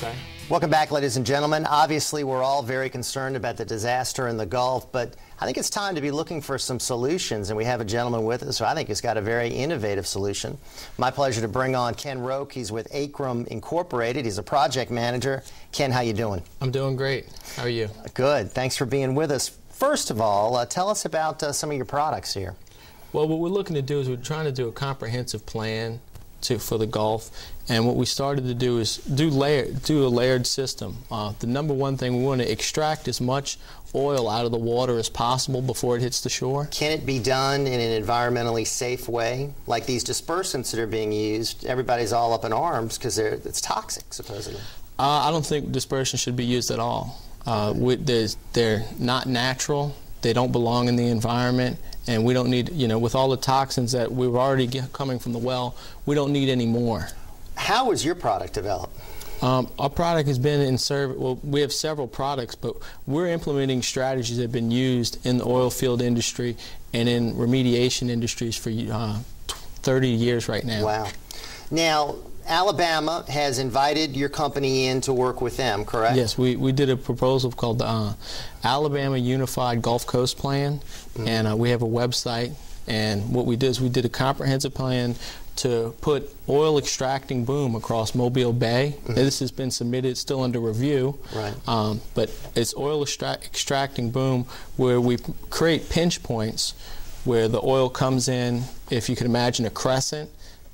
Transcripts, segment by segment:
Okay. Welcome back, ladies and gentlemen. Obviously, we're all very concerned about the disaster in the Gulf, but I think it's time to be looking for some solutions, and we have a gentleman with us who I think has got a very innovative solution. My pleasure to bring on Ken Roques. He's with Acrum Incorporated. He's a project manager. Ken, how you doing? I'm doing great. How are you? Good. Thanks for being with us. First of all, tell us about some of your products here. Well, what we're looking to do is we're trying to do a comprehensive plan for the Gulf, and what we started to do is do a layered system. The number one thing, we want to extract as much oil out of the water as possible before it hits the shore. Can it be done in an environmentally safe way? Like these dispersants that are being used, everybody's all up in arms because it's toxic, supposedly. I don't think dispersion should be used at all. They're not natural. They don't belong in the environment, and we don't need, with all the toxins that we've already coming from the well, we don't need any more. How was your product developed? Our product has been in service. Well, we have several products, but we're implementing strategies that have been used in the oil field industry and in remediation industries for 30 years right now. Wow. Now, Alabama has invited your company in to work with them, correct? Yes, we did a proposal called the Alabama Unified Gulf Coast Plan, and we have a website. And what we did is we did a comprehensive plan to put oil extracting boom across Mobile Bay. This has been submitted, it's still under review. Right. But it's oil extracting boom where we create pinch points where the oil comes in, if you can imagine a crescent,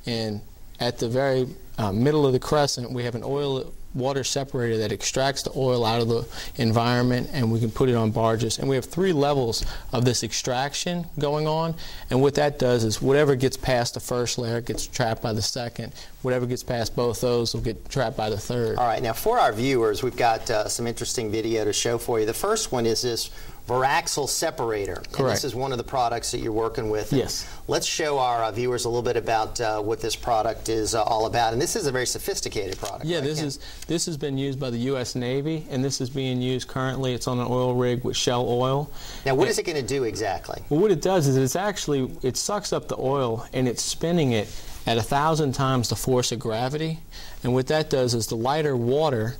and at the very middle of the crescent, we have an oil water separator that extracts the oil out of the environment, and we can put it on barges. And we have 3 levels of this extraction going on, and what that does is whatever gets past the first layer gets trapped by the second. Whatever gets past both those will get trapped by the third. All right, now for our viewers, we've got some interesting video to show for you. The first one is this Veraxle separator. Correct. And this is one of the products that you're working with. Yes. Let's show our viewers a little bit about what this product is all about. And this is a very sophisticated product. Yeah, right, this has been used by the U.S. Navy, and this is being used currently. It's on an oil rig with Shell oil. Now, what is it going to do exactly? Well, what it does is it sucks up the oil and it's spinning it at 1,000 times the force of gravity. And what that does is the lighter the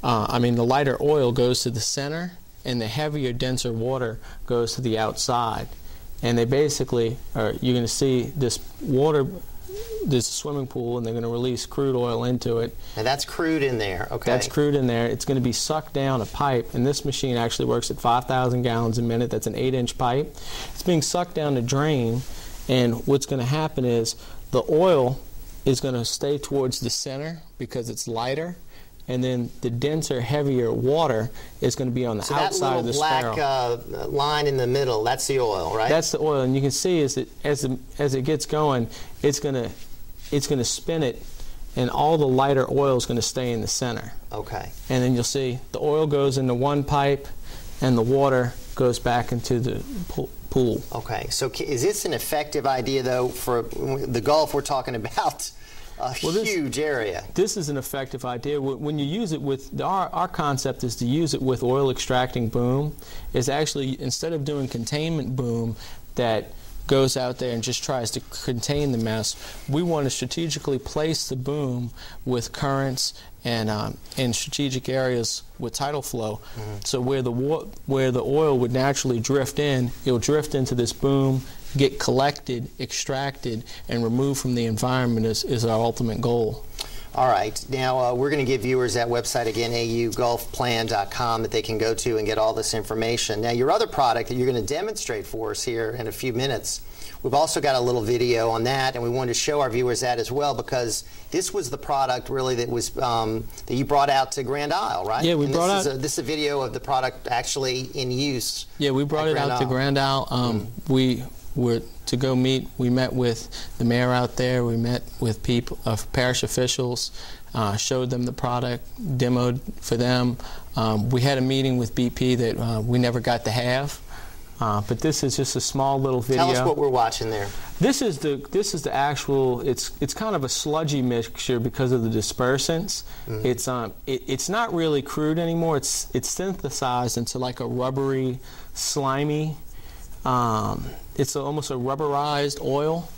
lighter oil goes to the center, and the heavier, denser water goes to the outside. And they basically you're going to see this water, this swimming pool, and they're going to release crude oil into it. And that's crude in there, okay? That's crude in there. It's going to be sucked down a pipe, and this machine actually works at 5,000 gallons a minute. That's an 8-inch pipe. It's being sucked down the drain, and what's going to happen is the oil is going to stay towards the center because it's lighter, and then the denser, heavier water is going to be on the outside of the spiral. That little black line in the middle, that's the oil, right? That's the oil, and you can see as it gets going, it's going to spin it, and all the lighter oil is going to stay in the center. Okay. And then you'll see the oil goes into one pipe, and the water goes back into the pool. Okay. So is this an effective idea, though, for the Gulf? We're talking about a huge area. This is an effective idea. When you use it with, our concept is to use it with oil extracting boom, is actually, instead of doing containment boom that goes out there and just tries to contain the mess, we want to strategically place the boom with currents and in strategic areas with tidal flow. So where the oil would naturally drift in, it'll drift into this boom, get collected, extracted, and removed from the environment is our ultimate goal. All right. Now, we're going to give viewers that website again, augulfplan.com, that they can go to and get all this information. Now, your other product that you're going to demonstrate for us here in a few minutes, we've also got a little video on that, and we wanted to show our viewers that as well, because this was the product really that was that you brought out to Grand Isle, right? Yeah, this is a video of the product actually in use. Yeah, we brought it out to Grand Isle. We were to go meet. We met with the mayor out there. We met with parish officials, showed them the product, demoed for them. We had a meeting with BP that we never got to have. But this is just a small little video. Tell us what we're watching there. This is the actual. It's kind of a sludgy mixture because of the dispersants. It's not really crude anymore. It's synthesized into like a rubbery, slimy. It's almost a rubberized oil.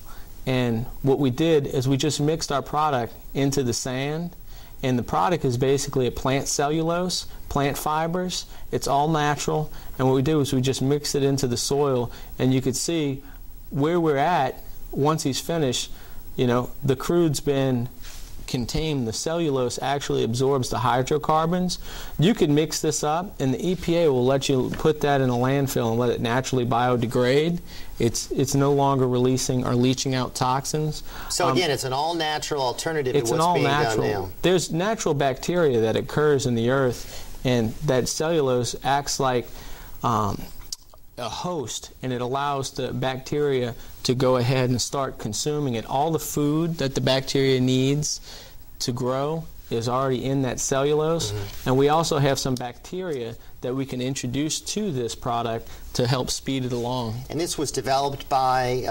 And what we did is we just mixed our product into the sand, And the product is basically a plant cellulose, plant fibers. It's all natural. And what we do is we just mix it into the soil, and you could see where we're at once he's finished. You know, the crude's been contained. The cellulose actually absorbs the hydrocarbons. You can mix this up, and the EPA will let you put that in a landfill and let it naturally biodegrade. It's no longer releasing or leaching out toxins. So again, it's an all-natural alternative to it's what's an being all-natural. done now. There's natural bacteria that occurs in the earth, and that cellulose acts like a host, and it allows the bacteria to go ahead and start consuming it. All the food that the bacteria needs to grow is already in that cellulose, and we also have some bacteria that we can introduce to this product to help speed it along. And this was developed by?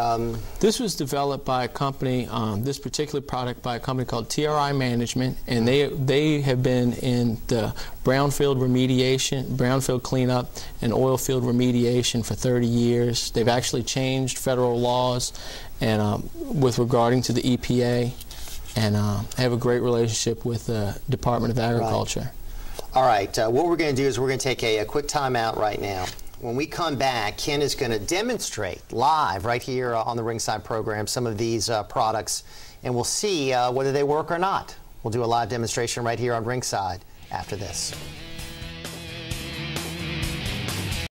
This was developed by a company, this particular product by a company called TRI Management, and they have been in the brownfield remediation, brownfield cleanup, and oil field remediation for 30 years. They've actually changed federal laws and with regarding to the EPA, and have a great relationship with the Department of Agriculture. Right. All right, what we're going to do is we're going to take a quick time out right now. When we come back, Ken is going to demonstrate live right here on the Ringside program some of these products, and we'll see whether they work or not. We'll do a live demonstration right here on Ringside after this.